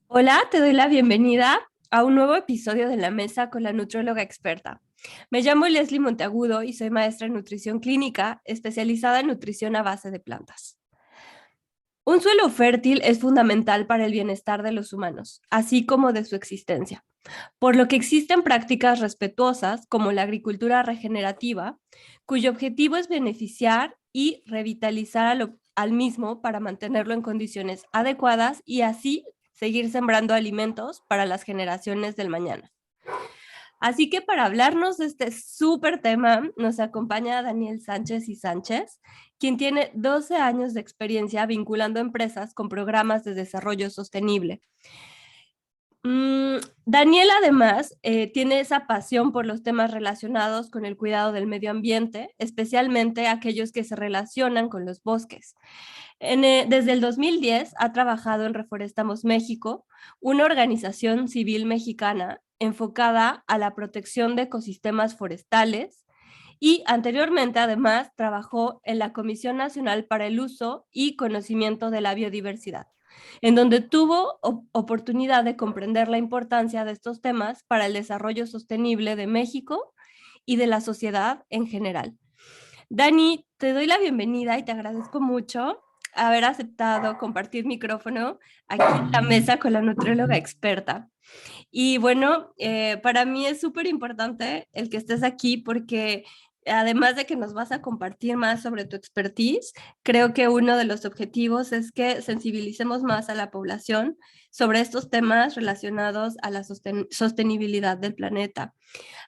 Hola, te doy la bienvenida a un nuevo episodio de La Mesa con la nutrióloga experta. Me llamo Leslie Monteagudo y soy maestra en nutrición clínica, especializada en nutrición a base de plantas. Un suelo fértil es fundamental para el bienestar de los humanos, así como de su existencia, por lo que existen prácticas respetuosas como la agricultura regenerativa, cuyo objetivo es beneficiar y revitalizar al mismo para mantenerlo en condiciones adecuadas y así seguir sembrando alimentos para las generaciones del mañana. Así que para hablarnos de este súper tema, nos acompaña Daniel Sánchez y Sánchez, quien tiene 12 años de experiencia vinculando empresas con programas de desarrollo sostenible. Daniel además tiene esa pasión por los temas relacionados con el cuidado del medio ambiente, especialmente aquellos que se relacionan con los bosques. Desde el 2010 ha trabajado en Reforestamos México, una organización civil mexicana enfocada a la protección de ecosistemas forestales, y anteriormente además trabajó en la Comisión Nacional para el Uso y Conocimiento de la Biodiversidad, en donde tuvo oportunidad de comprender la importancia de estos temas para el desarrollo sostenible de México y de la sociedad en general. Dani, te doy la bienvenida y te agradezco mucho haber aceptado compartir micrófono aquí en la mesa con la nutrióloga experta. Y bueno, para mí es súper importante el que estés aquí porque además de que nos vas a compartir más sobre tu expertise, creo que uno de los objetivos es que sensibilicemos más a la población sobre estos temas relacionados a la sostenibilidad del planeta.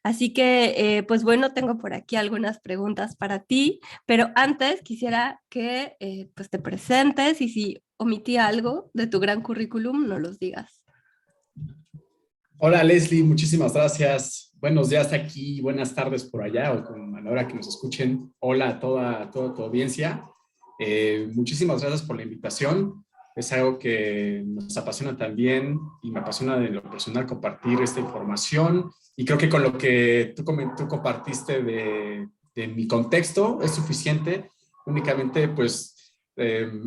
Así que, pues bueno, tengo por aquí algunas preguntas para ti, pero antes quisiera que pues te presentes y si omití algo de tu gran currículum, no los digas. Hola Leslie, muchísimas gracias. Buenos días aquí, buenas tardes por allá o a la hora que nos escuchen. Hola a toda tu audiencia. Muchísimas gracias por la invitación. Es algo que nos apasiona también y me apasiona de lo personal compartir esta información. Y creo que con lo que tú compartiste de mi contexto es suficiente. Únicamente, pues,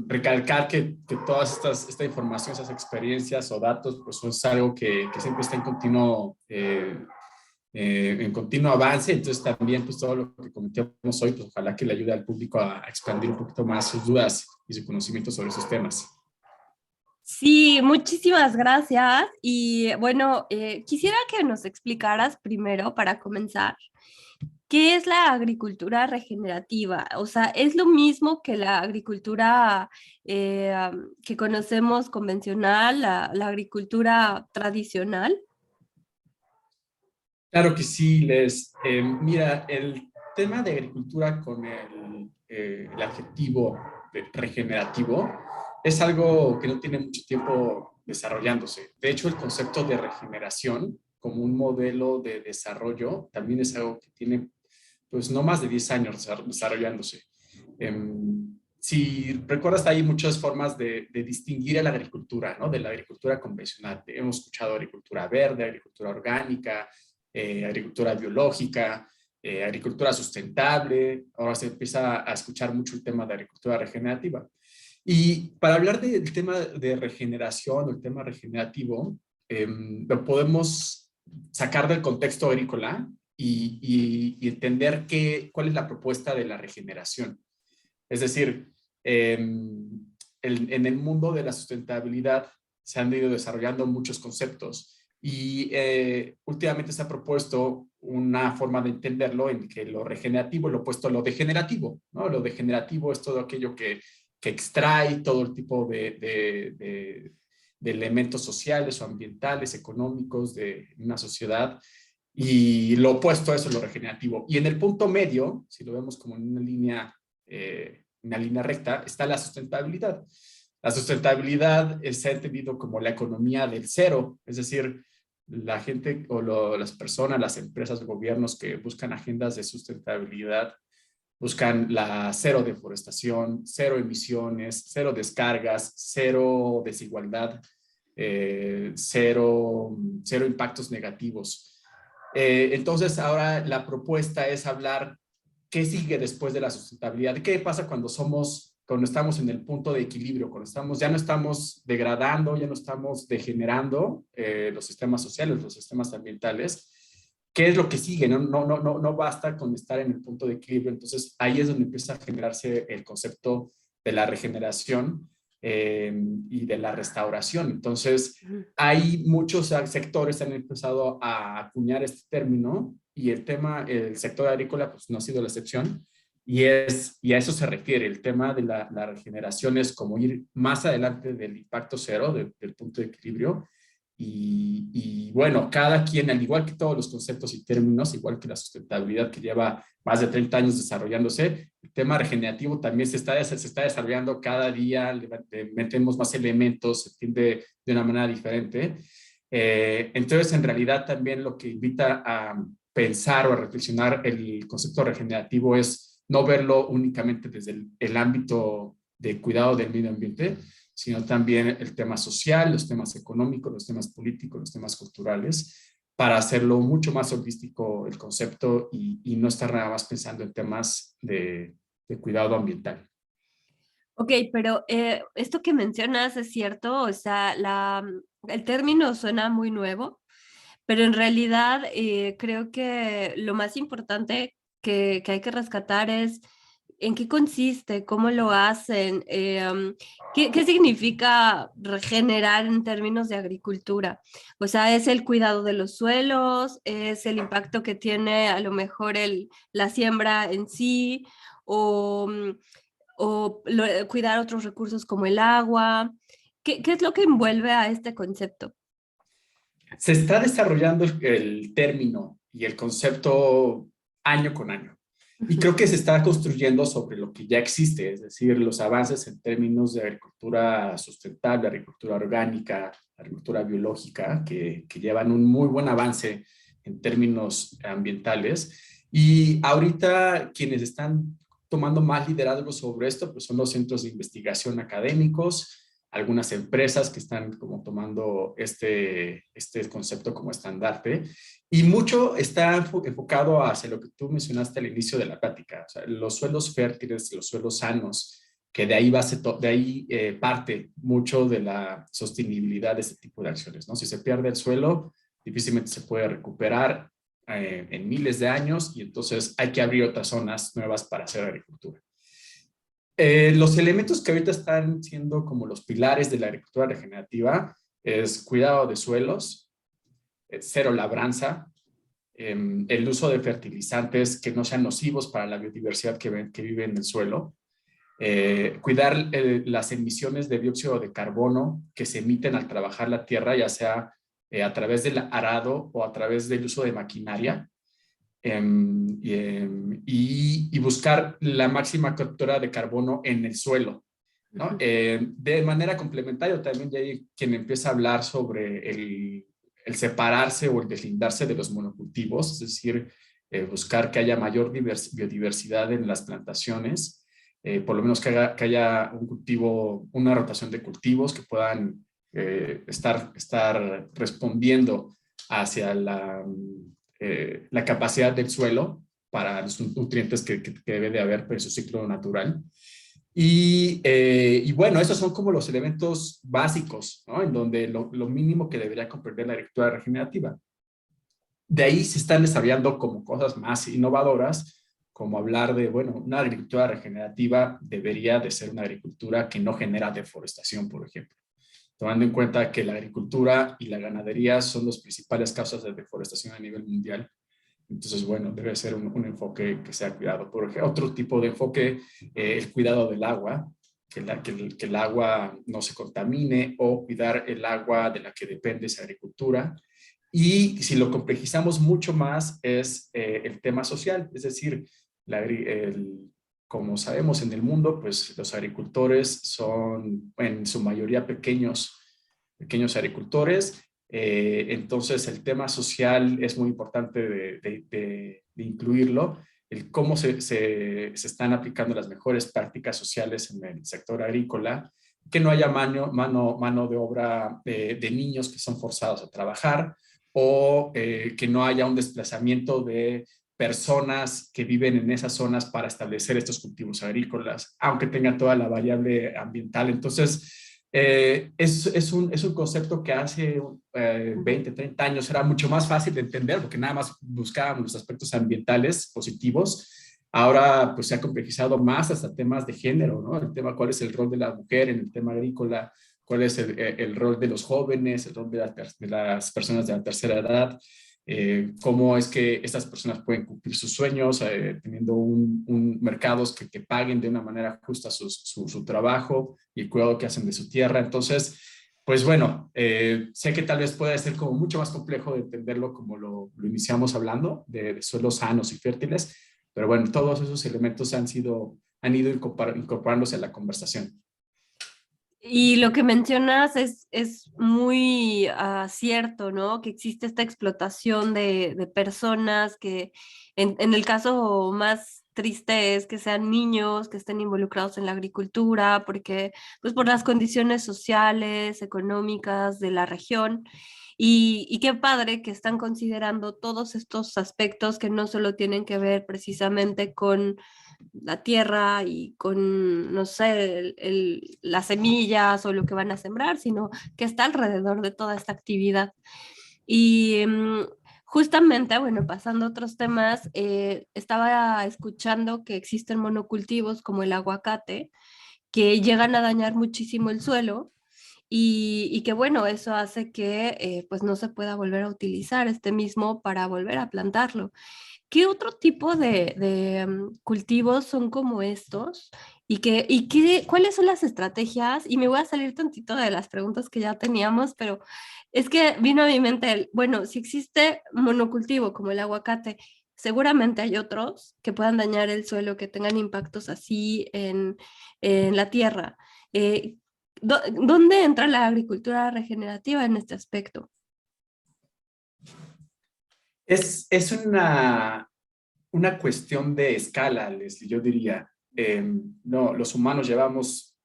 recalcar que todas esta información, esas experiencias o datos, pues es algo que siempre está en continuo avance. Entonces también pues todo lo que comentamos hoy, pues ojalá que le ayude al público a expandir un poquito más sus dudas y su conocimiento sobre esos temas. Sí, muchísimas gracias. Y bueno, quisiera que nos explicaras primero, para comenzar, ¿qué es la agricultura regenerativa? O sea, ¿es lo mismo que la agricultura que conocemos convencional, la agricultura tradicional? Claro que sí, mira, el tema de agricultura con el adjetivo de regenerativo es algo que no tiene mucho tiempo desarrollándose. De hecho, el concepto de regeneración como un modelo de desarrollo también es algo que tiene pues no más de 10 años desarrollándose. Si recuerdas, hay muchas formas de distinguir a la agricultura, ¿no? De la agricultura convencional. Hemos escuchado agricultura verde, agricultura orgánica, agricultura biológica, agricultura sustentable. Ahora se empieza a escuchar mucho el tema de agricultura regenerativa. Y para hablar del tema de regeneración o el tema regenerativo, lo podemos sacar del contexto agrícola y entender cuál es la propuesta de la regeneración. Es decir, en el mundo de la sustentabilidad se han ido desarrollando muchos conceptos y últimamente se ha propuesto una forma de entenderlo en que lo regenerativo es lo opuesto a lo degenerativo, ¿no? Lo degenerativo es todo aquello que extrae todo el tipo de elementos sociales o ambientales, económicos de una sociedad, y lo opuesto a eso es lo regenerativo. Y en el punto medio, si lo vemos como en una línea recta, está la sustentabilidad. La sustentabilidad se ha entendido como la economía del cero, es decir, la gente o las personas, las empresas, gobiernos que buscan agendas de sustentabilidad buscan la cero deforestación, cero emisiones, cero descargas, cero desigualdad, cero impactos negativos. Entonces ahora la propuesta es hablar qué sigue después de la sustentabilidad, qué pasa cuando cuando estamos en el punto de equilibrio, cuando ya no estamos degradando, ya no estamos degenerando los sistemas sociales, los sistemas ambientales. ¿Qué es lo que sigue? No basta con estar en el punto de equilibrio. Entonces, ahí es donde empieza a generarse el concepto de la regeneración y de la restauración. Entonces, hay muchos sectores que han empezado a acuñar este término y el sector agrícola pues no ha sido la excepción. Y a eso se refiere. El tema de la regeneración es como ir más adelante del impacto cero, del punto de equilibrio. Bueno, cada quien, al igual que todos los conceptos y términos, igual que la sustentabilidad que lleva más de 30 años desarrollándose, el tema regenerativo también se está desarrollando cada día, le metemos más elementos, se entiende de una manera diferente. Entonces, en realidad, también lo que invita a pensar o a reflexionar el concepto regenerativo es no verlo únicamente desde el ámbito de cuidado del medio ambiente, sino también el tema social, los temas económicos, los temas políticos, los temas culturales, para hacerlo mucho más holístico el concepto y no estar nada más pensando en temas de cuidado ambiental. Ok, pero esto que mencionas es cierto, o sea, el término suena muy nuevo, pero en realidad creo que lo más importante que hay que rescatar es en qué consiste, cómo lo hacen, qué significa regenerar en términos de agricultura. O sea, es el cuidado de los suelos, es el impacto que tiene a lo mejor la siembra en sí, o, cuidar otros recursos como el agua. ¿Qué es lo que envuelve a este concepto? Se está desarrollando el término y el concepto año con año. Y creo que se está construyendo sobre lo que ya existe, es decir, los avances en términos de agricultura sustentable, agricultura orgánica, agricultura biológica, que llevan un muy buen avance en términos ambientales. Y ahorita quienes están tomando más liderazgo sobre esto, pues son los centros de investigación académicos, algunas empresas que están como tomando este concepto como estandarte y mucho está enfocado hacia lo que tú mencionaste al inicio de la plática, o sea, los suelos fértiles, los suelos sanos, que de ahí parte mucho de la sostenibilidad de este tipo de acciones, ¿no? Si se pierde el suelo, difícilmente se puede recuperar en miles de años y entonces hay que abrir otras zonas nuevas para hacer agricultura. Los elementos que ahorita están siendo como los pilares de la agricultura regenerativa es cuidado de suelos, cero labranza, el uso de fertilizantes que no sean nocivos para la biodiversidad que vive en el suelo, cuidar las emisiones de dióxido de carbono que se emiten al trabajar la tierra, ya sea a través del arado o a través del uso de maquinaria, y buscar la máxima captura de carbono en el suelo, ¿no? De manera complementaria también ya hay quien empieza a hablar sobre el separarse o el deslindarse de los monocultivos, es decir, buscar que haya mayor biodiversidad en las plantaciones, por lo menos que haya un cultivo, una rotación de cultivos que puedan estar respondiendo hacia la capacidad del suelo para los nutrientes que debe de haber en su ciclo natural. Y bueno, esos son como los elementos básicos, ¿no? En donde lo mínimo que debería comprender la agricultura regenerativa. De ahí se están desarrollando como cosas más innovadoras, como hablar de, bueno, una agricultura regenerativa debería de ser una agricultura que no genera deforestación, por ejemplo, tomando en cuenta que la agricultura y la ganadería son las principales causas de deforestación a nivel mundial. Entonces, bueno, debe ser un enfoque que sea cuidado. Por ejemplo, otro tipo de enfoque, el cuidado del agua, que el agua no se contamine o cuidar el agua de la que depende esa agricultura. Y si lo complejizamos mucho más es el tema social, es decir, como sabemos en el mundo, pues los agricultores son en su mayoría pequeños agricultores. Entonces el tema social es muy importante de incluirlo, el cómo se están aplicando las mejores prácticas sociales en el sector agrícola, que no haya mano de obra de niños que son forzados a trabajar, o que no haya un desplazamiento de personas que viven en esas zonas para establecer estos cultivos agrícolas, aunque tenga toda la variable ambiental. Entonces, es un concepto que hace 20, 30 años era mucho más fácil de entender porque nada más buscábamos los aspectos ambientales positivos. Ahora pues se ha complejizado más hasta temas de género, ¿no? El tema cuál es el rol de la mujer en el tema agrícola, cuál es el rol de los jóvenes, el rol de las personas de la tercera edad, cómo es que estas personas pueden cumplir sus sueños, teniendo mercados que paguen de una manera justa su trabajo y el cuidado que hacen de su tierra. Entonces, pues bueno, sé que tal vez pueda ser como mucho más complejo de entenderlo como lo iniciamos hablando, de suelos sanos y fértiles, pero bueno, todos esos elementos han ido incorporándose a la conversación. Y lo que mencionas es muy cierto, ¿no? Que existe esta explotación de personas que en el caso más triste es que sean niños que estén involucrados en la agricultura, porque pues por las condiciones sociales, económicas de la región. Y qué padre que están considerando todos estos aspectos que no solo tienen que ver precisamente con la tierra y con, no sé, las semillas o lo que van a sembrar, sino que está alrededor de toda esta actividad. Y justamente, bueno, pasando a otros temas, estaba escuchando que existen monocultivos como el aguacate que llegan a dañar muchísimo el suelo y que bueno, eso hace que pues no se pueda volver a utilizar este mismo para volver a plantarlo. ¿Qué otro tipo de cultivos son como estos? ¿Cuáles son las estrategias? Y me voy a salir tantito de las preguntas que ya teníamos, pero es que vino a mi mente bueno, si existe monocultivo como el aguacate, seguramente hay otros que puedan dañar el suelo, que tengan impactos así en la tierra. Eh, ¿Dónde entra la agricultura regenerativa en este aspecto? Es una cuestión de escala, Leslie, yo diría. No, los humanos llevamos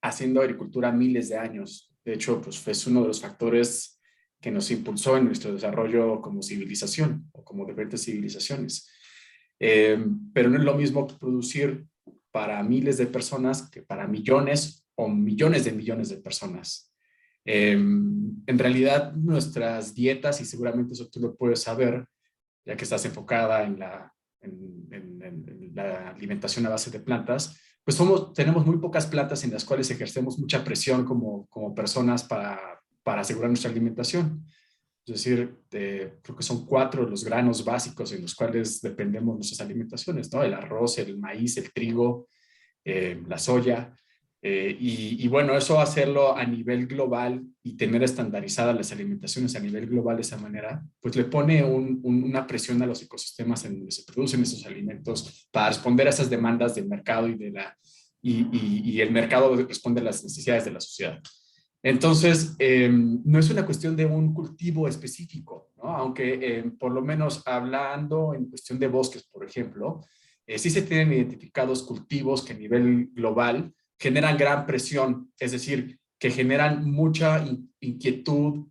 haciendo agricultura miles de años. De hecho, pues es uno de los factores que nos impulsó en nuestro desarrollo como civilización o como diferentes civilizaciones. Pero no es lo mismo producir para miles de personas que para millones o millones de personas. En realidad, nuestras dietas, y seguramente eso tú lo puedes saber, ya que estás enfocada en la alimentación a base de plantas, pues tenemos muy pocas plantas en las cuales ejercemos mucha presión como personas para asegurar nuestra alimentación. Es decir, creo que son 4 los granos básicos en los cuales dependemos de nuestras alimentaciones, ¿no? El arroz, el maíz, el trigo, la soya. Y bueno, eso hacerlo a nivel global y tener estandarizadas las alimentaciones a nivel global de esa manera, pues le pone una presión a los ecosistemas en donde se producen esos alimentos para responder a esas demandas del mercado y el mercado responde a las necesidades de la sociedad. Entonces, no es una cuestión de un cultivo específico, ¿no? Aunque por lo menos hablando en cuestión de bosques, por ejemplo, sí se tienen identificados cultivos que a nivel global generan gran presión, es decir, que generan mucha inquietud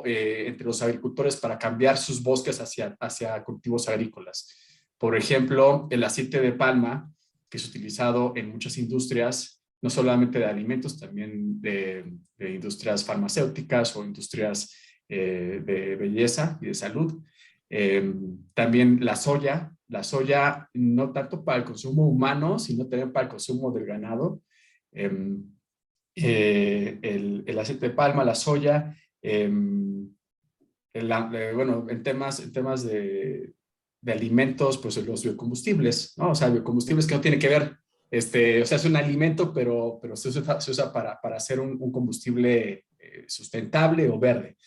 entre los agricultores para cambiar sus bosques hacia cultivos agrícolas. Por ejemplo, el aceite de palma, que es utilizado en muchas industrias, no solamente de alimentos, también de industrias farmacéuticas o industrias de belleza y de salud. También la soya no tanto para el consumo humano, sino también para el consumo del ganado. El aceite de palma, la soya, bueno, en temas de alimentos, pues los biocombustibles, ¿no? O sea, biocombustibles que no tiene que ver, o sea, es un alimento, pero se usa para hacer un combustible sustentable o verde.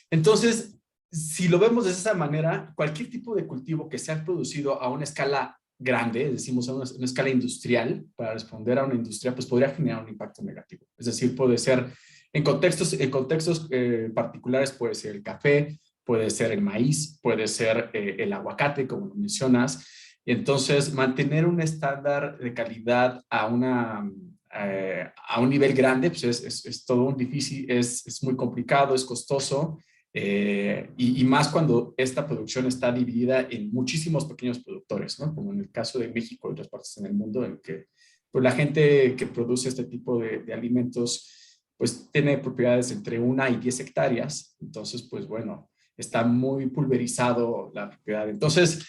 Entonces, si lo vemos de esa manera, cualquier tipo de cultivo que se ha producido a una escala grande, decimos a una escala industrial, para responder a una industria, pues podría generar un impacto negativo. Es decir, puede ser en contextos particulares, puede ser el café, puede ser el maíz, puede ser el aguacate, como lo mencionas. Y entonces, mantener un estándar de calidad a un nivel grande, pues es todo un difícil, es muy complicado, es costoso, Y más cuando esta producción está dividida en muchísimos pequeños productores, ¿no? Como en el caso de México y otras partes en el mundo, en que pues, la gente que produce este tipo de alimentos pues tiene propiedades entre 1 y 10 hectáreas. Entonces, pues bueno, está muy pulverizado la propiedad. Entonces,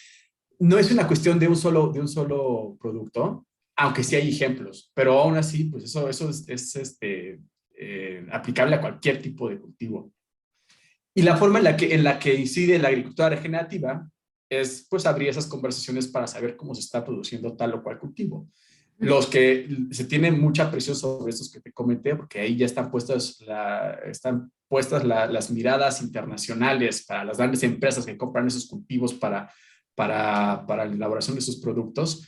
no es una cuestión de un solo producto, aunque sí hay ejemplos, pero aún así, pues eso aplicable a cualquier tipo de cultivo. Y la forma en la que incide la agricultura regenerativa es pues abrir esas conversaciones para saber cómo se está produciendo tal o cual cultivo. Los que se tienen mucha presión sobre estos que te comenté, porque ahí ya están puestas las miradas internacionales para las grandes empresas que compran esos cultivos para la elaboración de sus productos.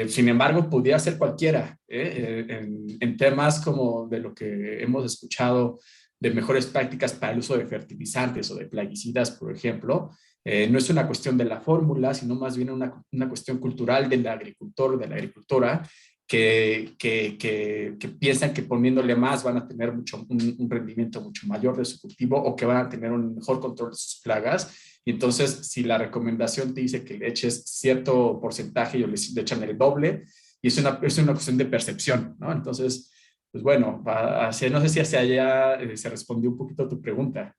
Sin embargo, pudiera ser cualquiera, en temas como de lo que hemos escuchado de mejores prácticas para el uso de fertilizantes o de plaguicidas, por ejemplo. No es una cuestión de la fórmula, sino más bien una cuestión cultural del agricultor o de la agricultora que piensan que poniéndole más van a tener un rendimiento mucho mayor de su cultivo o que van a tener un mejor control de sus plagas. Y entonces, si la recomendación te dice que le eches cierto porcentaje, ellos le echan el doble, y es una cuestión de percepción, ¿no? Entonces, pues bueno, no sé si hacia allá se respondió un poquito a tu pregunta.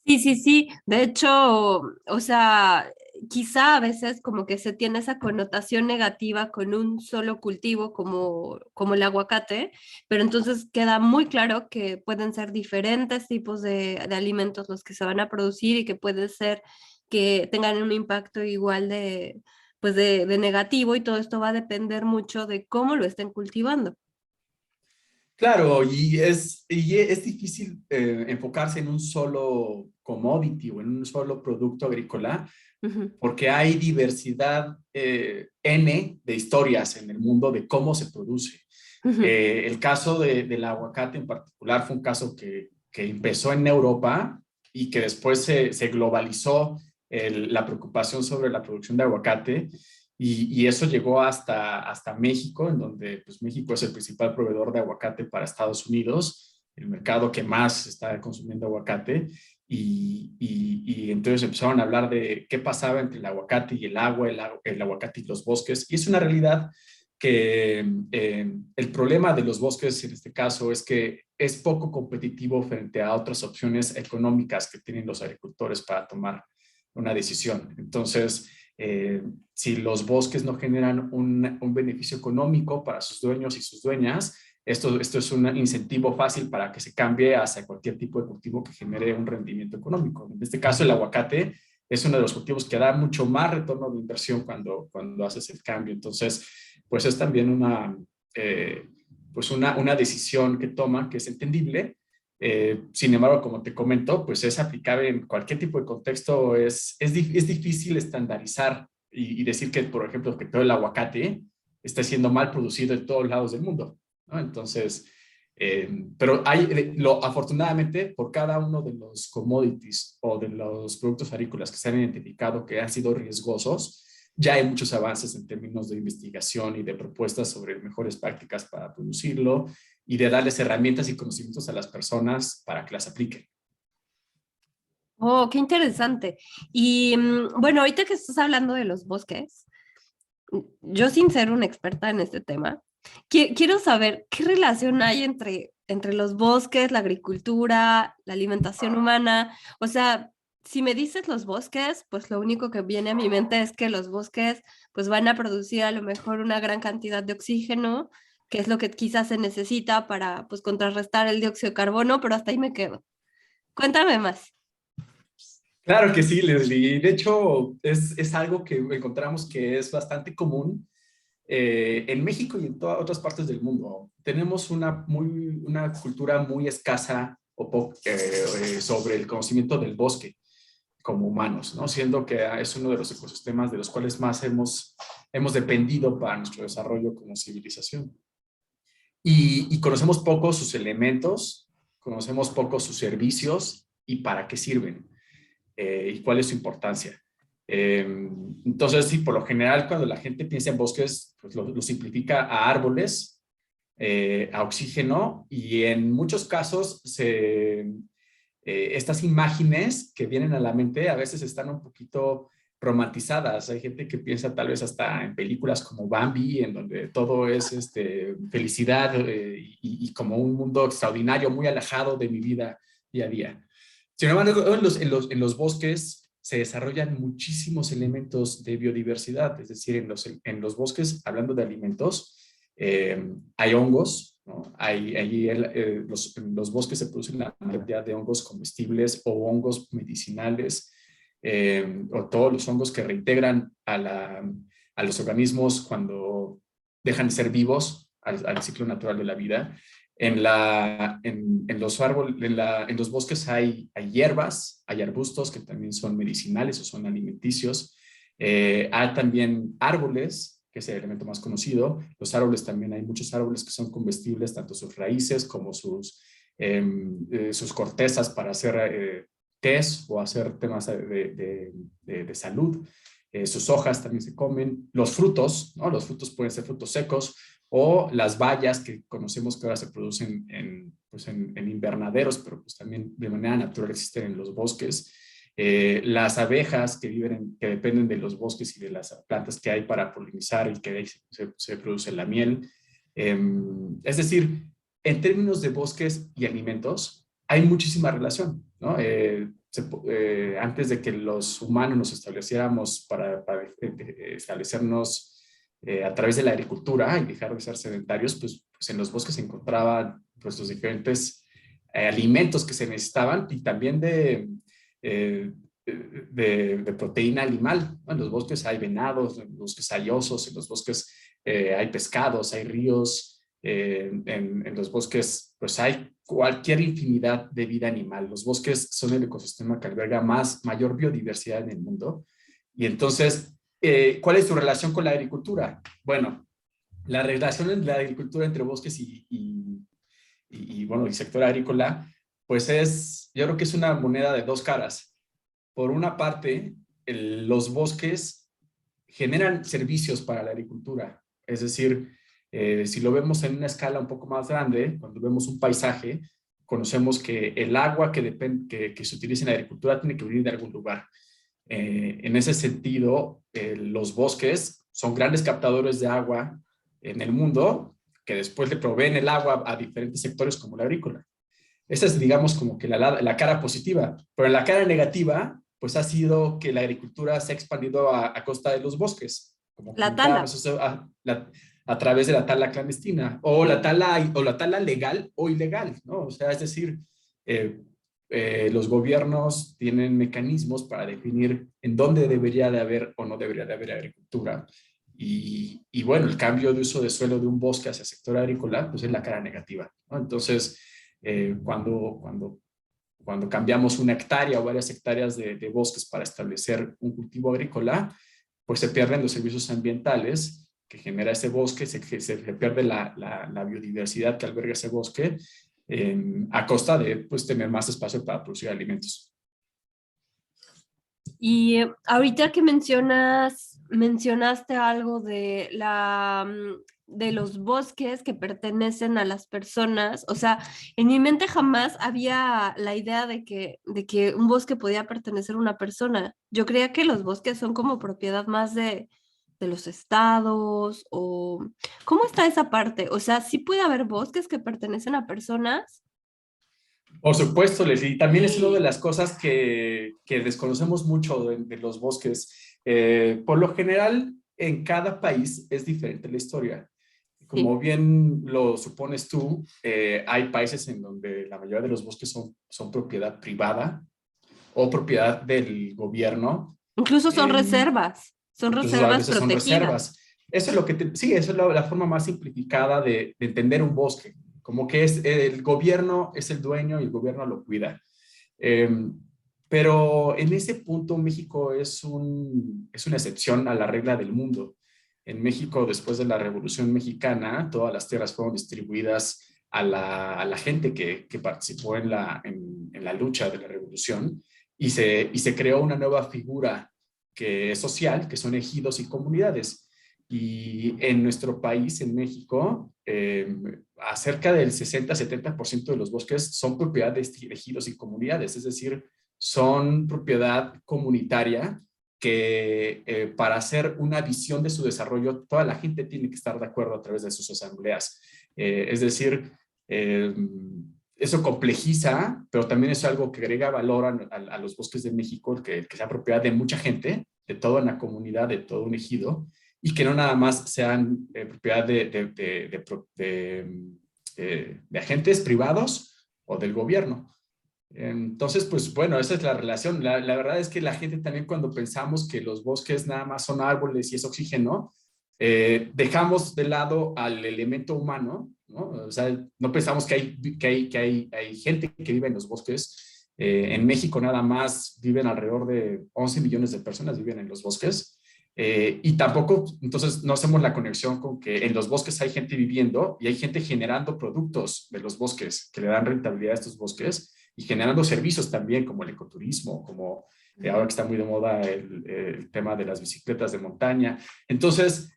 Sí, sí, sí. De hecho, o sea, quizá a veces como que se tiene esa connotación negativa con un solo cultivo como el aguacate, pero entonces queda muy claro que pueden ser diferentes tipos de alimentos los que se van a producir y que puede ser que tengan un impacto igual pues de negativo, y todo esto va a depender mucho de cómo lo estén cultivando. Claro, y es difícil enfocarse en un solo commodity o en un solo producto agrícola, Ujú, porque hay diversidad N de historias en el mundo de cómo se produce. ujú. El caso del aguacate en particular fue un caso que empezó en Europa y que después se globalizó la preocupación sobre la producción de aguacate, y eso llegó hasta México, en donde pues, México es el principal proveedor de aguacate para Estados Unidos, el mercado que más está consumiendo aguacate. Y entonces empezaron a hablar de qué pasaba entre el aguacate y el agua, el aguacate y los bosques. Y es una realidad que el problema de los bosques en este caso es que es poco competitivo frente a otras opciones económicas que tienen los agricultores para tomar una decisión. Entonces, si los bosques no generan un beneficio económico para sus dueños y sus dueñas, esto es un incentivo fácil para que se cambie hacia cualquier tipo de cultivo que genere un rendimiento económico. En este caso, el aguacate es uno de los cultivos que da mucho más retorno de inversión cuando haces el cambio. Entonces, pues es también eh, una decisión que toman que es entendible. Sin embargo, como te comento, pues es aplicable en cualquier tipo de contexto. Es difícil estandarizar y decir que, por ejemplo, que todo el aguacate está siendo mal producido en todos lados del mundo, ¿no? Entonces, pero afortunadamente, por cada uno de los commodities o de los productos agrícolas que se han identificado que han sido riesgosos, ya hay muchos avances en términos de investigación y de propuestas sobre mejores prácticas para producirlo y de darles herramientas y conocimientos a las personas para que las apliquen. Oh, qué interesante. Y bueno, ahorita que estás hablando de los bosques, yo sin ser una experta en este tema, quiero saber qué relación hay entre los bosques, la agricultura, la alimentación humana. O sea, si me dices los bosques, pues lo único que viene a mi mente es que los bosques pues van a producir a lo mejor una gran cantidad de oxígeno, que es lo que quizás se necesita para pues contrarrestar el dióxido de carbono, pero hasta ahí me quedo. Cuéntame más. Claro que sí, Leslie. De hecho, es algo que encontramos que es bastante común en México y en todas otras partes del mundo. Tenemos una cultura muy escasa sobre el conocimiento del bosque como humanos, ¿no? Siendo que es uno de los ecosistemas de los cuales más hemos dependido para nuestro desarrollo como civilización. Y conocemos poco sus elementos, conocemos poco sus servicios y para qué sirven, y cuál es su importancia. Eh, entonces, sí, por lo general, cuando la gente piensa en bosques, pues lo simplifica a árboles, a oxígeno, y en muchos casos estas imágenes que vienen a la mente a veces están un poquito romantizadas. Hay gente que piensa tal vez hasta en películas como Bambi, en donde todo es felicidad y como un mundo extraordinario, muy alejado de mi vida día a día. Sin embargo, en los bosques se desarrollan muchísimos elementos de biodiversidad, es decir, en los bosques, hablando de alimentos, hay hongos, ¿no? En los bosques se producen la cantidad de hongos comestibles o hongos medicinales, o todos los hongos que reintegran a los organismos cuando dejan de ser vivos al ciclo natural de la vida. En los árboles, en los bosques hay hierbas, hay arbustos que también son medicinales o son alimenticios. Hay también árboles, que es el elemento más conocido. Los árboles también, hay muchos árboles que son comestibles, tanto sus raíces como sus cortezas para hacer tés o hacer temas de salud. Sus hojas también se comen. Los frutos, ¿no? Los frutos pueden ser frutos secos, o las bayas que conocemos que ahora se producen en invernaderos, pero pues también de manera natural existen en los bosques. Las abejas que que dependen de los bosques y de las plantas que hay para polinizar y que ahí se produce la miel. Es decir, en términos de bosques y alimentos, hay muchísima relación, ¿no? Antes de que los humanos nos estableciéramos para establecernos a través de la agricultura y dejar de ser sedentarios, pues en los bosques se encontraban pues, los diferentes alimentos que se necesitaban y también de proteína animal, ¿no? En los bosques hay venados, en los bosques hay osos, en los bosques hay pescados, hay ríos, en los bosques pues hay cualquier infinidad de vida animal. Los bosques son el ecosistema que alberga mayor biodiversidad en el mundo. Y entonces, ¿cuál es su relación con la agricultura? Bueno, la relación en la agricultura entre bosques y sector agrícola, pues yo creo que es una moneda de dos caras. Por una parte, los bosques generan servicios para la agricultura. Es decir, si lo vemos en una escala un poco más grande, cuando vemos un paisaje, conocemos que el agua que se utiliza en la agricultura tiene que venir de algún lugar. En ese sentido, los bosques son grandes captadores de agua en el mundo que después le proveen el agua a diferentes sectores como la agrícola. Esa es, digamos, como que la cara positiva. Pero la cara negativa, pues ha sido que la agricultura se ha expandido a costa de los bosques, como La tala. comentábamos, a través de la tala clandestina, o la tala legal o ilegal, ¿no? O sea, es decir, los gobiernos tienen mecanismos para definir en dónde debería de haber o no debería de haber agricultura. Y bueno, el cambio de uso de suelo de un bosque hacia el sector agrícola, pues es la cara negativa, ¿no? Entonces, cuando cambiamos una hectárea o varias hectáreas de bosques para establecer un cultivo agrícola, pues se pierden los servicios ambientales que genera ese bosque, se pierde la biodiversidad que alberga ese bosque, a costa de pues, tener más espacio para producir alimentos. Y ahorita que mencionaste algo de de los bosques que pertenecen a las personas, o sea, en mi mente jamás había la idea de que un bosque podía pertenecer a una persona. Yo creía que los bosques son como propiedad más de los estados, o ¿cómo está esa parte? O sea, ¿sí puede haber bosques que pertenecen a personas? Por supuesto, Leslie, y también es una de las cosas que desconocemos mucho de los bosques. Por lo general, en cada país es diferente la historia. Sí. Como bien lo supones tú, hay países en donde la mayoría de los bosques son propiedad privada o propiedad del gobierno. Incluso Eh, son Incluso a reservas veces son protegidas. reservas. Eso es lo sí, eso es la forma más simplificada de entender un bosque, como que es el gobierno es el dueño y el gobierno lo cuida. Eh, pero en ese punto México es una excepción a la regla del mundo. En México, después de la Revolución Mexicana, todas las tierras fueron distribuidas a la gente que participó en la lucha de la revolución y se creó una nueva figura que es social, que son ejidos y comunidades. Y en nuestro país, en México, acerca del 60-70% de los bosques son propiedad de ejidos y comunidades, es decir, son propiedad comunitaria que para hacer una visión de su desarrollo, toda la gente tiene que estar de acuerdo a través de sus asambleas. Es decir, eh, eso complejiza, pero también es algo que agrega valor a los bosques de México, que sea propiedad de mucha gente, de toda una comunidad, de todo un ejido, y que no nada más sean propiedad de agentes privados o del gobierno. Entonces, pues bueno, esa es la relación. La verdad es que la gente también cuando pensamos que los bosques nada más son árboles y es oxígeno, dejamos de lado al elemento humano, ¿no? O sea, no pensamos hay gente que vive en los bosques. En México nada más viven alrededor de 11 millones de personas viven en los bosques. Y tampoco, entonces, no hacemos la conexión con que en los bosques hay gente viviendo y hay gente generando productos de los bosques que le dan rentabilidad a estos bosques y generando servicios también como el ecoturismo, como ahora que está muy de moda el tema de las bicicletas de montaña. Entonces,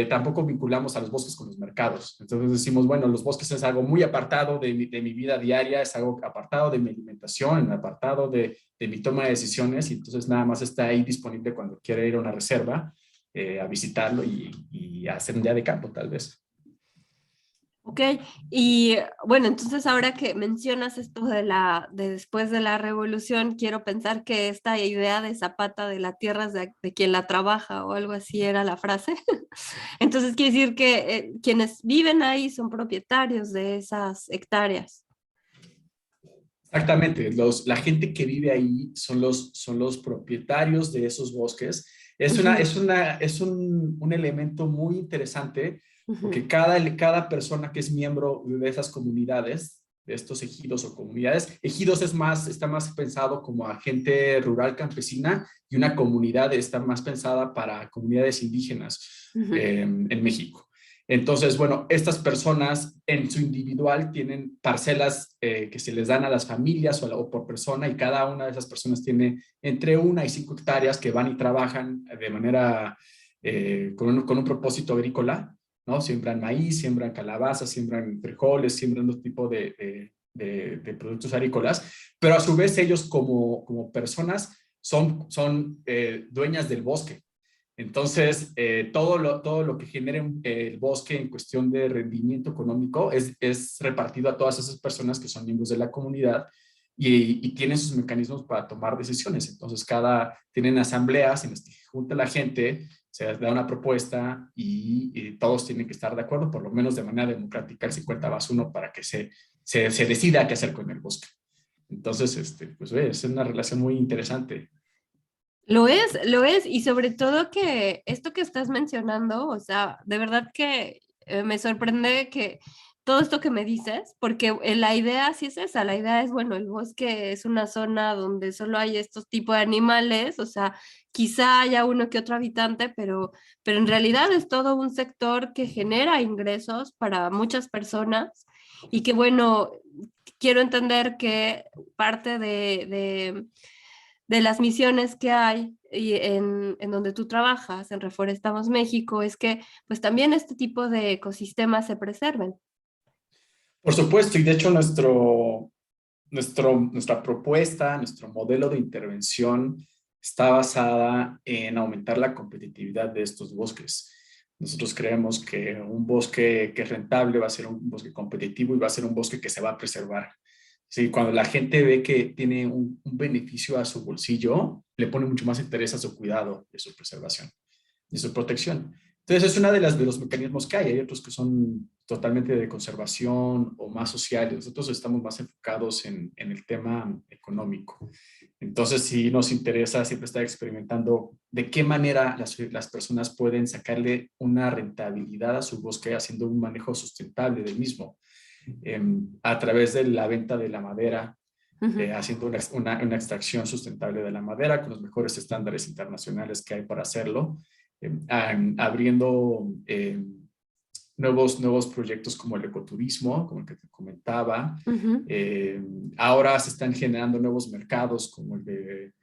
tampoco vinculamos a los bosques con los mercados. Entonces decimos, bueno, los bosques es algo muy apartado de mi vida diaria, es algo apartado de mi alimentación, apartado de mi toma de decisiones, y entonces nada más está ahí disponible cuando quiere ir a una reserva, a visitarlo y a hacer un día de campo, tal vez. Ok, y bueno, entonces ahora que mencionas esto de después de la revolución, quiero pensar que esta idea de Zapata de la tierra es de quien la trabaja o algo así era la frase. Entonces quiere decir que quienes viven ahí son propietarios de esas hectáreas. Exactamente, la gente que vive ahí son los propietarios de esos bosques. Ujú, Es un elemento muy interesante ujú, porque cada persona que es miembro de esas comunidades, de estos ejidos o comunidades, ejidos está más pensado como a gente rural campesina y una comunidad está más pensada para comunidades indígenas ujú. en México. Entonces, bueno, estas personas en su individual tienen parcelas que se les dan a las familias o por persona, y cada una de esas personas tiene entre 1 y 5 hectáreas que van y trabajan de manera con un propósito agrícola, ¿no? Siembran maíz, siembran calabazas, siembran frijoles, siembran otro tipo de productos agrícolas, pero a su vez ellos como personas son dueñas del bosque. Entonces, todo lo que genere el bosque en cuestión de rendimiento económico es repartido a todas esas personas que son miembros de la comunidad y tienen sus mecanismos para tomar decisiones. Entonces, tienen asambleas en las que junta la gente, se da una propuesta y todos tienen que estar de acuerdo, por lo menos de manera democrática, el 50+1 para que se decida qué hacer con el bosque. Entonces, pues es una relación muy interesante. Lo es, y sobre todo que esto que estás mencionando, o sea, de verdad que me sorprende que todo esto que me dices, porque la idea sí es esa, la idea es, bueno, el bosque es una zona donde solo hay estos tipos de animales, o sea, quizá haya uno que otro habitante, pero en realidad es todo un sector que genera ingresos para muchas personas y que, bueno, quiero entender que parte de las misiones que hay y en donde tú trabajas, en Reforestamos México, es que pues también este tipo de ecosistemas se preserven. Por supuesto, y de hecho nuestra propuesta, nuestro modelo de intervención está basada en aumentar la competitividad de estos bosques. Nosotros creemos que un bosque que es rentable va a ser un bosque competitivo y va a ser un bosque que se va a preservar. Sí, cuando la gente ve que tiene un beneficio a su bolsillo, le pone mucho más interés a su cuidado y a su preservación y su protección. Entonces, es una de los mecanismos que hay. Hay otros que son totalmente de conservación o más sociales. Nosotros estamos más enfocados en el tema económico. Entonces, sí nos interesa siempre estar experimentando de qué manera las personas pueden sacarle una rentabilidad a su bosque haciendo un manejo sustentable del mismo, a través de la venta de la madera, Ujú. haciendo una extracción sustentable de la madera con los mejores estándares internacionales que hay para hacerlo, abriendo nuevos proyectos como el ecoturismo, como el que te comentaba. Ujú. Eh, Ahora se están generando nuevos mercados como el de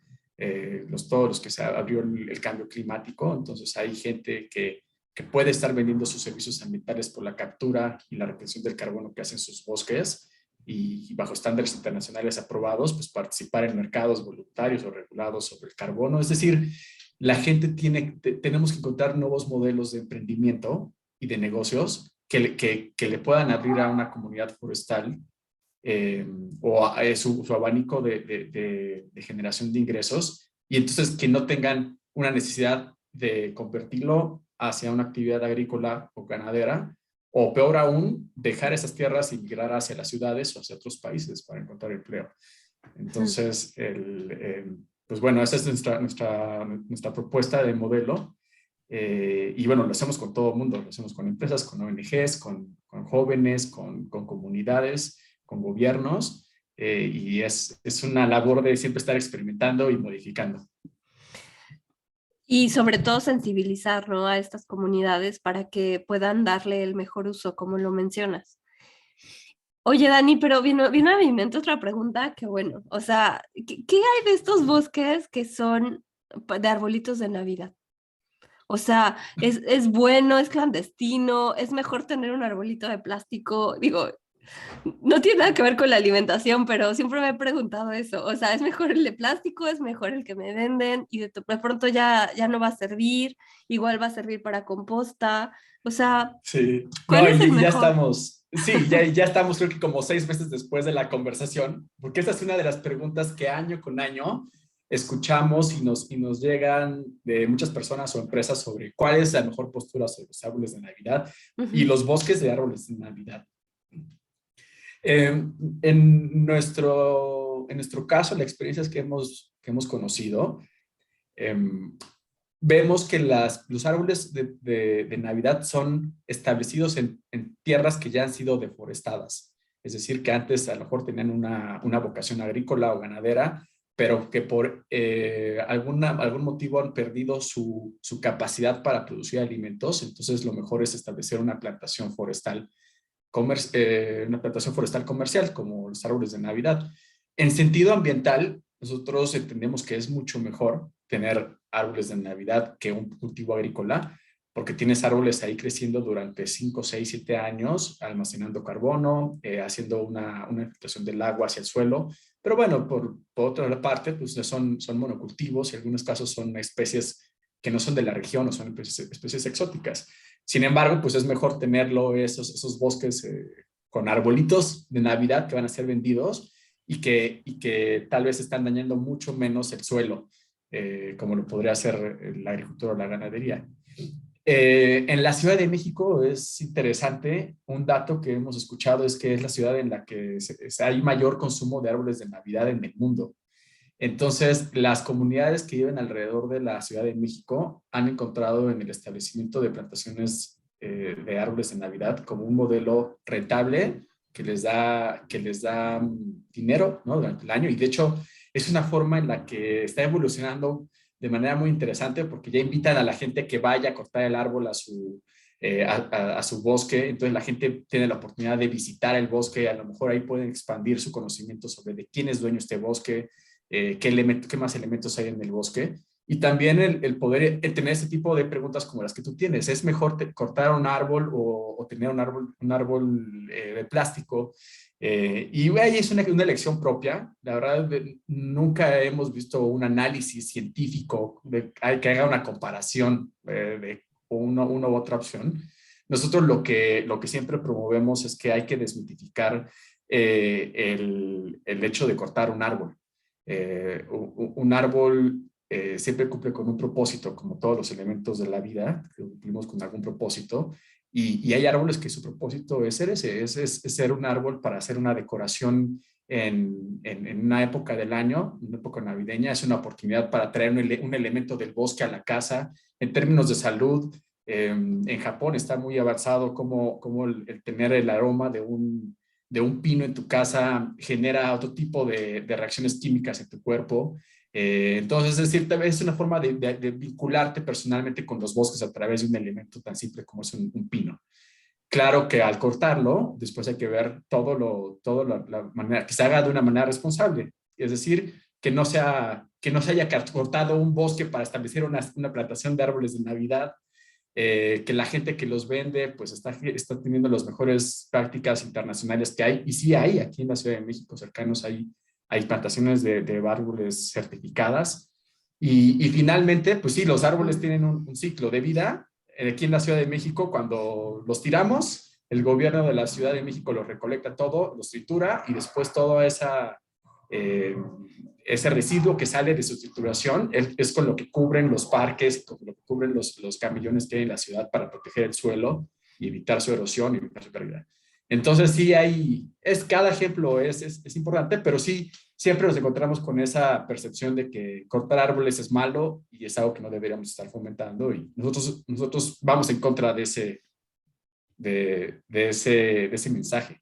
los toros, que se abrió el cambio climático. Entonces hay gente que que puede estar vendiendo sus servicios ambientales por la captura y la retención del carbono que hacen sus bosques y bajo estándares internacionales aprobados, pues participar en mercados voluntarios o regulados sobre el carbono. Es decir, la gente tenemos que encontrar nuevos modelos de emprendimiento y de negocios que le puedan abrir a una comunidad forestal o a su abanico de generación de ingresos, y entonces que no tengan una necesidad de convertirlo hacia una actividad agrícola o ganadera, o peor aún, dejar esas tierras y migrar hacia las ciudades o hacia otros países para encontrar empleo. Entonces, pues bueno, esa es nuestra propuesta de modelo. Y bueno, lo hacemos con todo el mundo, lo hacemos con empresas, con ONGs, con jóvenes, con comunidades, con gobiernos, y es una labor de siempre estar experimentando y modificando. Y sobre todo sensibilizar, ¿no?, a estas comunidades para que puedan darle el mejor uso, como lo mencionas. Oye, Dani, pero vino a mi mente otra pregunta que, bueno, o sea, ¿qué hay de estos bosques que son de arbolitos de Navidad? O sea, es bueno, es clandestino, es mejor tener un arbolito de plástico. Digo, no tiene nada que ver con la alimentación, pero siempre me he preguntado eso. O sea, ¿es mejor el de plástico? ¿Es mejor el que me venden? Y de pronto ya no va a servir, igual va a servir para composta. O sea, Sí, ¿cuál no, es el y ya mejor? estamos, sí, ya estamos creo que como 6 meses después de la conversación, porque esa es una de las preguntas que año con año escuchamos y nos llegan de muchas personas o empresas sobre cuál es la mejor postura sobre los árboles de Navidad y Ujú. los bosques de árboles de Navidad. En nuestro caso, las experiencias que hemos conocido, em, vemos que los árboles de Navidad son establecidos en tierras que ya han sido deforestadas. Es decir, que antes a lo mejor tenían una vocación agrícola o ganadera, pero que por algún motivo han perdido su capacidad para producir alimentos. Entonces, lo mejor es establecer una plantación forestal comercial, como los árboles de Navidad. En sentido ambiental, nosotros entendemos que es mucho mejor tener árboles de Navidad que un cultivo agrícola, porque tienes árboles ahí creciendo durante 5, 6, 7 años, almacenando carbono, haciendo una infiltración del agua hacia el suelo. Pero bueno, por otra parte, pues son monocultivos y en algunos casos son especies que no son de la región o son especies exóticas. Sin embargo, pues es mejor tenerlo esos bosques con arbolitos de Navidad que van a ser vendidos y que tal vez están dañando mucho menos el suelo, como lo podría hacer la agricultura o la ganadería. En la Ciudad de México es interesante, un dato que hemos escuchado es que es la ciudad en la que hay mayor consumo de árboles de Navidad en el mundo. Entonces, las comunidades que viven alrededor de la Ciudad de México han encontrado en el establecimiento de plantaciones de árboles de Navidad como un modelo rentable que les da dinero, ¿no?, durante el año. Y de hecho, es una forma en la que está evolucionando de manera muy interesante porque ya invitan a la gente que vaya a cortar el árbol a su bosque. Entonces la gente tiene la oportunidad de visitar el bosque, a lo mejor ahí pueden expandir su conocimiento sobre de quién es dueño de este bosque, qué más elementos hay en el bosque, y también el poder tener ese tipo de preguntas como las que tú tienes. ¿Es mejor cortar un árbol o tener un árbol de plástico? Y ahí es una elección propia. La verdad, nunca hemos visto un análisis científico que haga una comparación de una u otra opción. Nosotros lo que siempre promovemos es que hay que desmitificar el hecho de cortar un árbol. Un árbol siempre cumple con un propósito, como todos los elementos de la vida, que cumplimos con algún propósito, y hay árboles que su propósito es ser ese, es ser un árbol para hacer una decoración en una época del año, una época navideña. Es una oportunidad para traer un elemento del bosque a la casa. En términos de salud, en Japón está muy avanzado como el tener el aroma de un pino en tu casa genera otro tipo de reacciones químicas en tu cuerpo. Entonces, es decir, es una forma de vincularte personalmente con los bosques a través de un elemento tan simple como es un pino. Claro que al cortarlo, después hay que ver todo la manera, que se haga de una manera responsable. Es decir, que no se haya cortado un bosque para establecer una plantación de árboles de Navidad, que la gente que los vende pues está teniendo las mejores prácticas internacionales que hay, y sí hay, aquí en la Ciudad de México cercanos hay plantaciones de árboles certificadas, y finalmente, pues sí, los árboles tienen un ciclo de vida. Aquí en la Ciudad de México, cuando los tiramos, el gobierno de la Ciudad de México los recolecta todo, los tritura, y después todo eh, ese residuo que sale de su trituración es con lo que cubren los parques, con lo que cubren los camellones que hay en la ciudad para proteger el suelo y evitar su erosión y evitar su pérdida. Entonces sí cada ejemplo es importante, pero sí siempre nos encontramos con esa percepción de que cortar árboles es malo y es algo que no deberíamos estar fomentando, y nosotros vamos en contra de ese mensaje.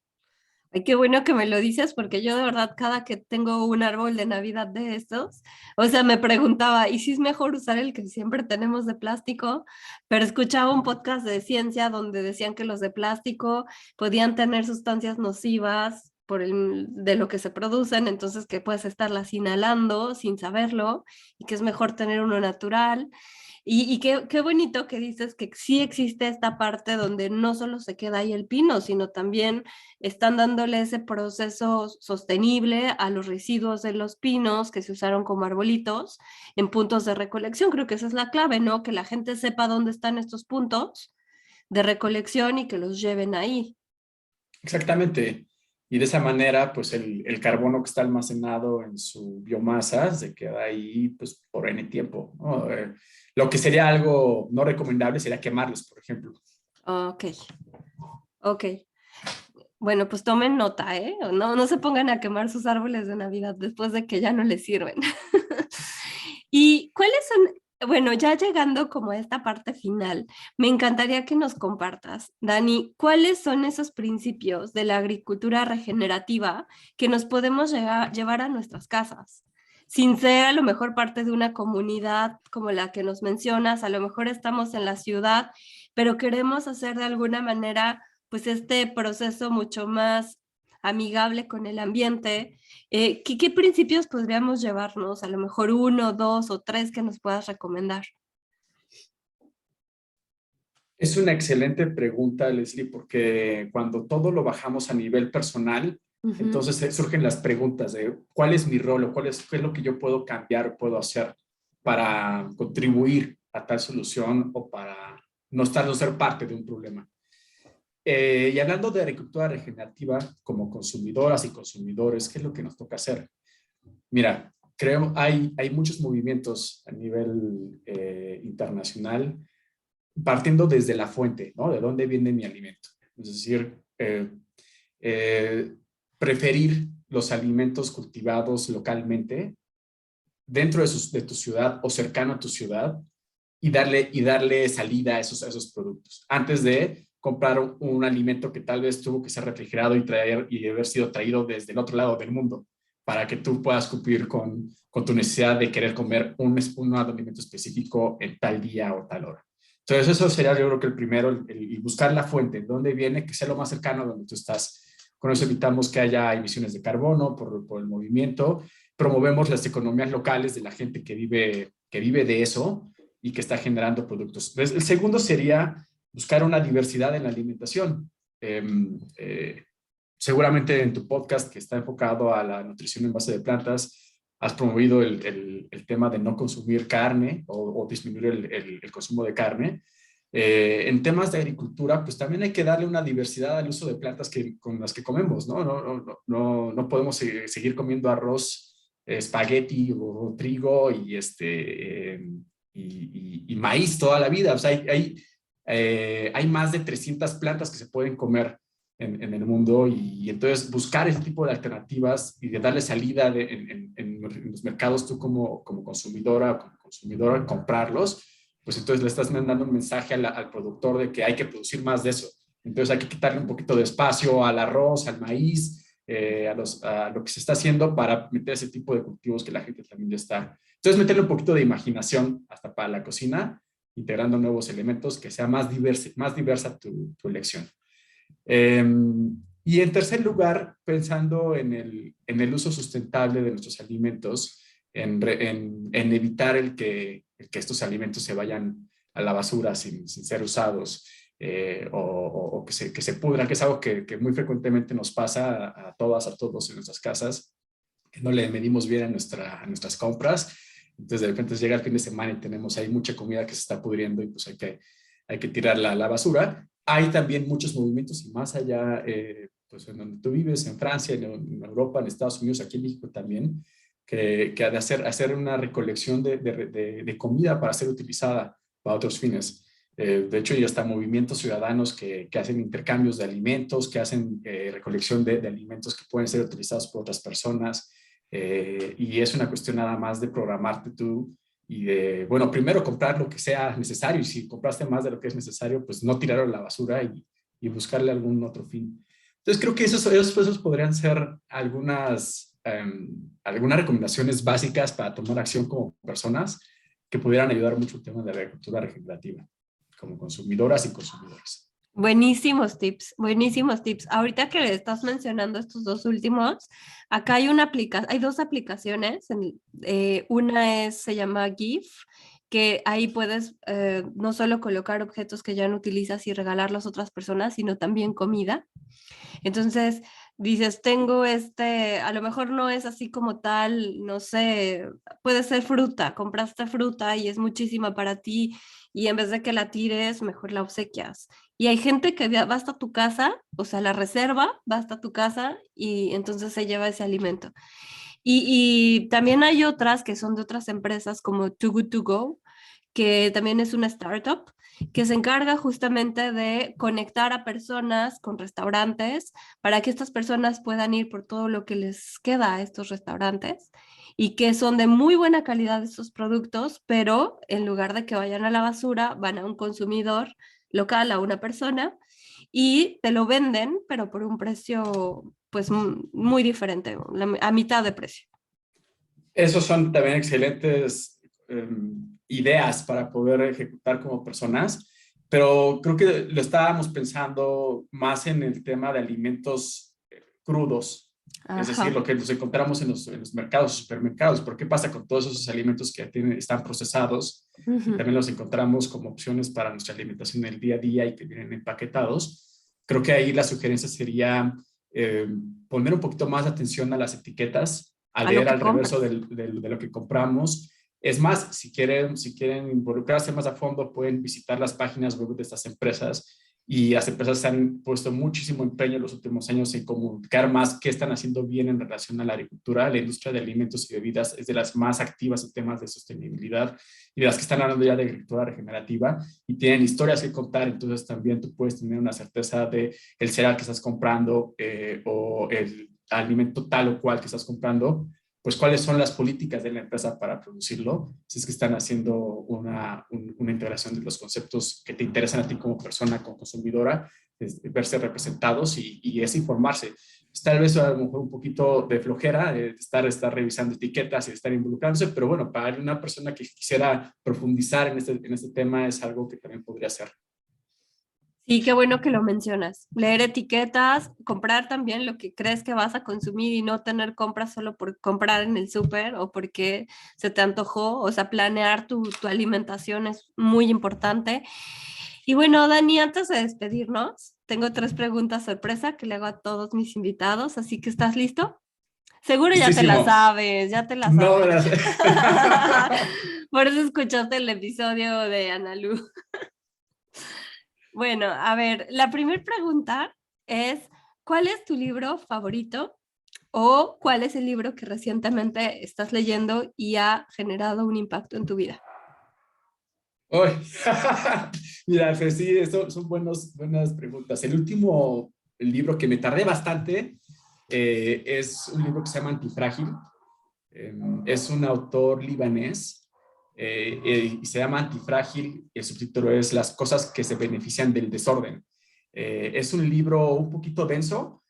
Ay, qué bueno que me lo dices, porque yo de verdad cada que tengo un árbol de Navidad de estos, o sea, me preguntaba, ¿y si es mejor usar el que siempre tenemos de plástico? Pero escuchaba un podcast de ciencia donde decían que los de plástico podían tener sustancias nocivas de lo que se producen, entonces que puedes estarlas inhalando sin saberlo y que es mejor tener uno natural. Y qué bonito que dices que sí existe esta parte donde no solo se queda ahí el pino, sino también están dándole ese proceso sostenible a los residuos de los pinos que se usaron como arbolitos en puntos de recolección. Creo que esa es la clave, ¿no? Que la gente sepa dónde están estos puntos de recolección y que los lleven ahí. Exactamente. Y de esa manera, pues el carbono que está almacenado en su biomasa se queda ahí pues, por N tiempo, ¿no? Lo que sería algo no recomendable sería quemarlos, por ejemplo. Ok, ok. Bueno, pues tomen nota, ¿eh? No, no se pongan a quemar sus árboles de Navidad después de que ya no les sirven. ¿Y cuáles son, bueno, ya llegando como a esta parte final, me encantaría que nos compartas, Dani, cuáles son esos principios de la agricultura regenerativa que nos podemos llevar a nuestras casas? Sin ser a lo mejor parte de una comunidad como la que nos mencionas, a lo mejor estamos en la ciudad, pero queremos hacer de alguna manera pues este proceso mucho más amigable con el ambiente. ¿Qué principios podríamos llevarnos? A lo mejor uno, dos o tres que nos puedas recomendar. Es una excelente pregunta, Leslie, porque cuando todo lo bajamos a nivel personal, Ujú. entonces surgen las preguntas de cuál es mi rol o qué es lo que yo puedo cambiar o puedo hacer para contribuir a tal solución o para no ser parte de un problema. Y hablando de agricultura regenerativa como consumidoras y consumidores, ¿qué es lo que nos toca hacer? Mira, creo hay muchos movimientos a nivel internacional partiendo desde la fuente, ¿no? ¿De dónde viene mi alimento? Es decir, eh, preferir los alimentos cultivados localmente dentro de tu ciudad o cercano a tu ciudad, y darle salida a esos productos antes de comprar un alimento que tal vez tuvo que ser refrigerado y haber sido traído desde el otro lado del mundo para que tú puedas cumplir con tu necesidad de querer comer un alimento específico en tal día o tal hora. Entonces eso sería yo creo que el primero, el buscar la fuente, dónde viene, que sea lo más cercano a donde tú estás. Con eso evitamos que haya emisiones de carbono por el movimiento, promovemos las economías locales de la gente que vive de eso y que está generando productos. Entonces, el segundo sería buscar una diversidad en la alimentación. Eh, eh, Seguramente en tu podcast, que está enfocado a la nutrición en base de plantas, has promovido el tema de no consumir carne o disminuir el consumo de carne. En temas de agricultura, pues también hay que darle una diversidad al uso de plantas con las que comemos, ¿no? No podemos seguir comiendo arroz, espagueti o trigo y maíz toda la vida. O sea, hay más de 300 plantas que se pueden comer en el mundo, y entonces buscar ese tipo de alternativas y de darle salida en los mercados tú como consumidora o como consumidor, comprarlos, pues entonces le estás mandando un mensaje al productor de que hay que producir más de eso. Entonces hay que quitarle un poquito de espacio al arroz, al maíz, a lo que se está haciendo para meter ese tipo de cultivos que la gente también ya está. Entonces meterle un poquito de imaginación hasta para la cocina, integrando nuevos elementos, que sea más diversa tu elección. Eh, y en tercer lugar, pensando en el uso sustentable de nuestros alimentos, en evitar el que estos alimentos se vayan a la basura sin ser usados, o que se pudran, que es algo que muy frecuentemente nos pasa a todas, a todos en nuestras casas, que no le medimos bien a nuestras compras. Entonces de repente llega el fin de semana y tenemos ahí mucha comida que se está pudriendo y pues hay que tirarla a la basura. Hay también muchos movimientos y más allá, pues en donde tú vives, en Francia, en Europa, en Estados Unidos, aquí en México también, que ha de hacer una recolección de comida para ser utilizada para otros fines. De hecho, ya están movimientos ciudadanos que hacen intercambios de alimentos, que hacen recolección de alimentos que pueden ser utilizados por otras personas. Y es una cuestión nada más de programarte tú y de, bueno, primero comprar lo que sea necesario, y si compraste más de lo que es necesario, pues no tirarlo a la basura y buscarle algún otro fin. Entonces creo que esos podrían ser algunas recomendaciones básicas para tomar acción como personas que pudieran ayudar mucho el tema de la agricultura regenerativa, como consumidoras y consumidores. Buenísimos tips, buenísimos tips. Ahorita que estás mencionando estos dos últimos, acá hay hay dos aplicaciones. Una se llama GIF, que ahí puedes no solo colocar objetos que ya no utilizas y regalarlos a otras personas, sino también comida. Entonces, dices, tengo a lo mejor no es así como tal, no sé, puede ser fruta, compraste fruta y es muchísima para ti y en vez de que la tires, mejor la obsequias. Y hay gente que va hasta tu casa, o sea, la reserva, va hasta tu casa y entonces se lleva ese alimento. Y también hay otras que son de otras empresas como Too Good To Go, que también es una startup que se encarga justamente de conectar a personas con restaurantes para que estas personas puedan ir por todo lo que les queda a estos restaurantes y que son de muy buena calidad estos productos, pero en lugar de que vayan a la basura, van a un consumidor local, a una persona, y te lo venden, pero por un precio pues muy diferente, a mitad de precio. Esos son también excelentes ideas para poder ejecutar como personas, pero creo que lo estábamos pensando más en el tema de alimentos crudos, es decir, Ajá. lo que nos encontramos en los mercados, supermercados. ¿Por qué pasa con todos esos alimentos que están procesados y Uh-huh. también los encontramos como opciones para nuestra alimentación en el día a día y que vienen empaquetados? Creo que ahí la sugerencia sería eh, poner un poquito más de atención a las etiquetas, a A lo leer que al reverso compras. de lo que compramos. Es más, si quieren involucrarse más a fondo, pueden visitar las páginas web de estas empresas, y las empresas se han puesto muchísimo empeño en los últimos años en comunicar más qué están haciendo bien en relación a la agricultura. La industria de alimentos y bebidas es de las más activas en temas de sostenibilidad y de las que están hablando ya de agricultura regenerativa y tienen historias que contar. Entonces también tú puedes tener una certeza de el cereal que estás comprando, o el alimento tal o cual que estás comprando, pues cuáles son las políticas de la empresa para producirlo, si es que están haciendo una integración de los conceptos que te interesan a ti como persona, como consumidora, verse representados y es informarse. Es tal vez a lo mejor un poquito de flojera, estar revisando etiquetas y estar involucrándose, pero bueno, para una persona que quisiera profundizar en este tema es algo que también podría hacer. Sí, qué bueno que lo mencionas. Leer etiquetas, comprar también lo que crees que vas a consumir y no tener compras solo por comprar en el súper o porque se te antojó. O sea, planear tu alimentación es muy importante. Y bueno, Dani, antes de despedirnos, tengo tres preguntas sorpresa que le hago a todos mis invitados, así que ¿estás listo? Seguro ya te las Listísimo. sabes, ya te las No me sabes. las... Por eso escuchaste el episodio de Analu. Bueno, a ver, la primera pregunta es, ¿cuál es tu libro favorito o cuál es el libro que recientemente estás leyendo y ha generado un impacto en tu vida? Uy. Mira, pues sí, son buenas preguntas. El último libro que me tardé bastante es un libro que se llama Antifrágil. Es un autor libanés, y se llama Antifrágil. El subtítulo es Las cosas que se benefician del desorden. Es un libro un poquito denso,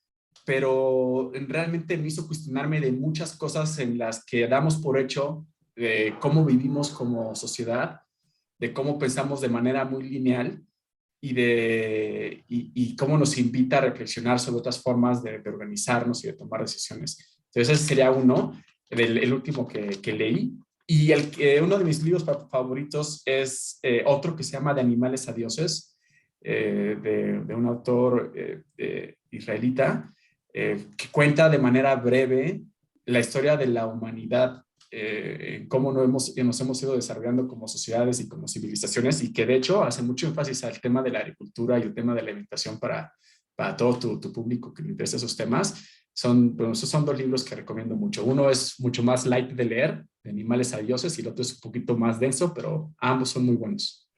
pero realmente me hizo cuestionarme de muchas cosas en las que damos por hecho, de cómo vivimos como sociedad, de cómo pensamos de manera muy lineal y cómo nos invita a reflexionar sobre otras formas de organizarnos y de tomar decisiones. Entonces ese sería uno, el último que leí. Y uno de mis libros favoritos es otro que se llama De animales a dioses, de un autor israelita, que cuenta de manera breve la historia de la humanidad, cómo nos hemos ido desarrollando como sociedades y como civilizaciones, y que de hecho hace mucho énfasis al tema de la agricultura y el tema de la alimentación para todo tu público que le interesa esos temas. Bueno, esos son dos libros que recomiendo mucho. Uno es mucho más light de leer, de animales a dioses, y el otro es un poquito más denso, pero ambos son muy buenos.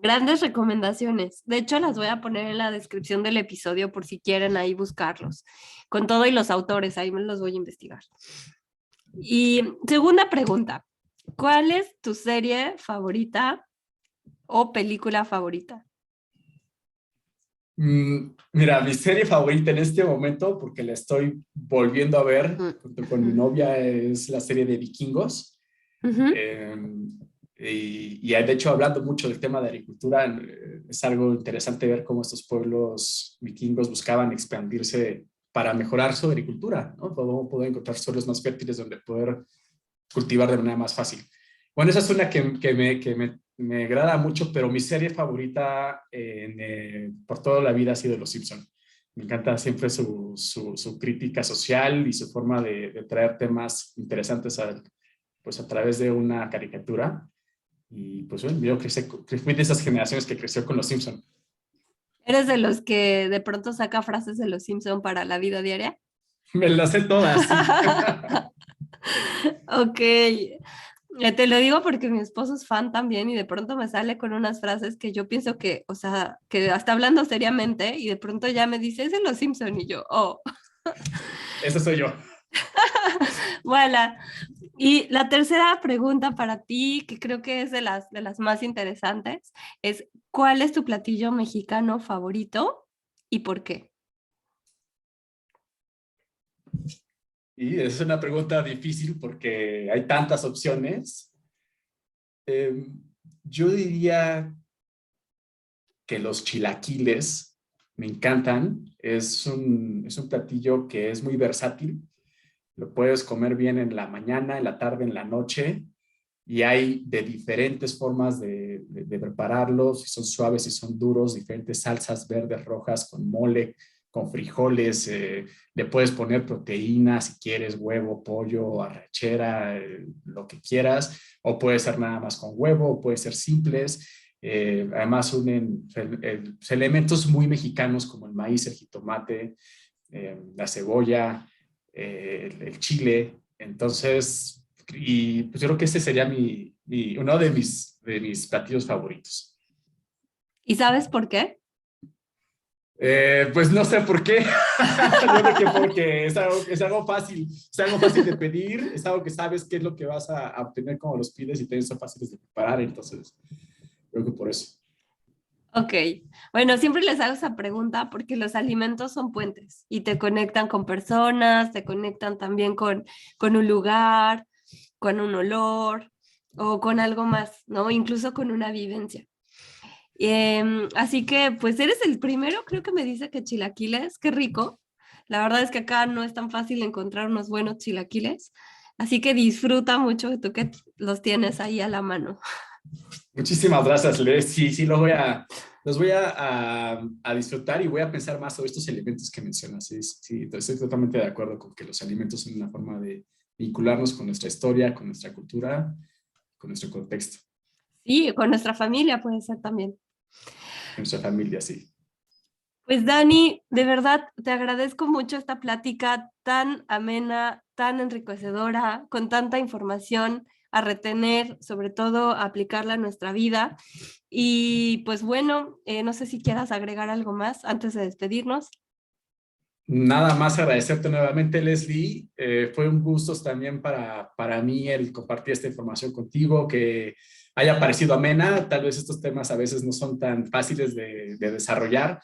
Grandes recomendaciones. De hecho, las voy a poner en la descripción del episodio por si quieren ahí buscarlos. Con todo y los autores, ahí me los voy a investigar. Y segunda pregunta, ¿cuál es tu serie favorita o película favorita? Mira, mi serie favorita en este momento, porque la estoy volviendo a ver junto con mi novia, es la serie de Vikingos. Eh, y de hecho, hablando mucho del tema de agricultura, es algo interesante ver cómo estos pueblos vikingos buscaban expandirse para mejorar su agricultura, ¿no? Poder encontrar suelos más fértiles donde poder cultivar de manera más fácil. Bueno, esa es una que me agrada mucho, pero mi serie favorita por toda la vida ha sido Los Simpson. Me encanta siempre su crítica social y su forma de traer temas interesantes pues a través de una caricatura. Y pues bueno, yo fui de esas generaciones que creció con Los Simpson. ¿Eres de los que de pronto saca frases de los Simpson para la vida diaria? Me las sé todas, sí. Ok, te lo digo porque mi esposo es fan también y de pronto me sale con unas frases que yo pienso que, o sea, que está hablando seriamente y de pronto ya me dice, es de los Simpson y yo, oh. Ese soy yo. Voilà. Y la tercera pregunta para ti, que creo que es de las más interesantes, es ¿cuál es tu platillo mexicano favorito y por qué? Y es una pregunta difícil porque hay tantas opciones. Eh, yo diría que los chilaquiles me encantan. Es un platillo que es muy versátil. Lo puedes comer bien en la mañana, en la tarde, en la noche. Y hay de diferentes formas de prepararlos, si son suaves, si son duros, diferentes salsas verdes, rojas, con mole, con frijoles. Le puedes poner proteína si quieres, huevo, pollo, arrachera, lo que quieras. O puede ser nada más con huevo, o puede ser simples. Además unen elementos muy mexicanos como el maíz, el jitomate, la cebolla, el chile. Entonces, y pues yo creo que ese sería uno de mis platillos favoritos. ¿Y sabes por qué? Pues no sé por qué. Yo creo que porque es algo fácil de pedir, es algo que sabes qué es lo que vas a obtener como los pides y también son fáciles de preparar, entonces creo que por eso. Ok, bueno, siempre les hago esa pregunta porque los alimentos son puentes y te conectan con personas, te conectan también con un lugar, con un olor o con algo más, ¿no? Incluso con una vivencia. Así que, pues eres el primero, creo que me dice que chilaquiles, qué rico. La verdad es que acá no es tan fácil encontrar unos buenos chilaquiles, así que disfruta mucho tú que los tienes ahí a la mano. Muchísimas gracias, Les. Sí, sí, los voy a disfrutar y voy a pensar más sobre estos elementos que mencionas. Sí, sí, estoy totalmente de acuerdo con que los alimentos son una forma de vincularnos con nuestra historia, con nuestra cultura, con nuestro contexto, Sí, con nuestra familia puede ser también. con nuestra familia, sí. Pues Dani, de verdad te agradezco mucho esta plática tan amena, tan enriquecedora, con tanta información a retener, sobre todo a aplicarla a nuestra vida. Y pues bueno, no sé si quieras agregar algo más antes de despedirnos. Nada más agradecerte nuevamente, Leslie. Fue un gusto también para mí el compartir esta información contigo, que haya parecido amena. Tal vez estos temas a veces no son tan fáciles de desarrollar,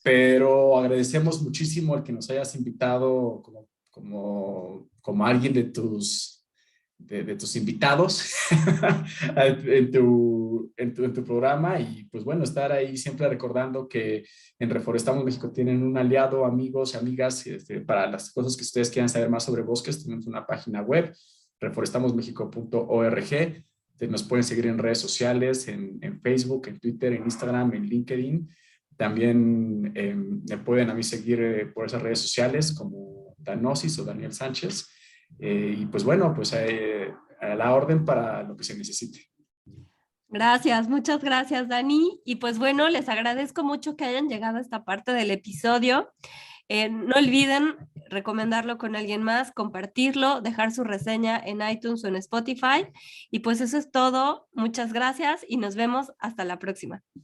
pero agradecemos muchísimo el que nos hayas invitado como alguien de tus invitados en tu programa. Y pues bueno, estar ahí siempre recordando que en Reforestamos México tienen un aliado, amigos y amigas, para las cosas que ustedes quieran saber más sobre bosques. Tenemos una página web, reforestamosmexico.org. Nos pueden seguir en redes sociales, en Facebook, en Twitter, en Instagram, en LinkedIn. También me pueden a mí seguir por esas redes sociales como Danosis o Daniel Sánchez. Y pues bueno, pues a la orden para lo que se necesite. Gracias, muchas gracias, Dani. Y pues bueno, les agradezco mucho que hayan llegado a esta parte del episodio. No olviden recomendarlo con alguien más, compartirlo, dejar su reseña en iTunes o en Spotify. Y pues eso es todo. Muchas gracias y nos vemos hasta la próxima.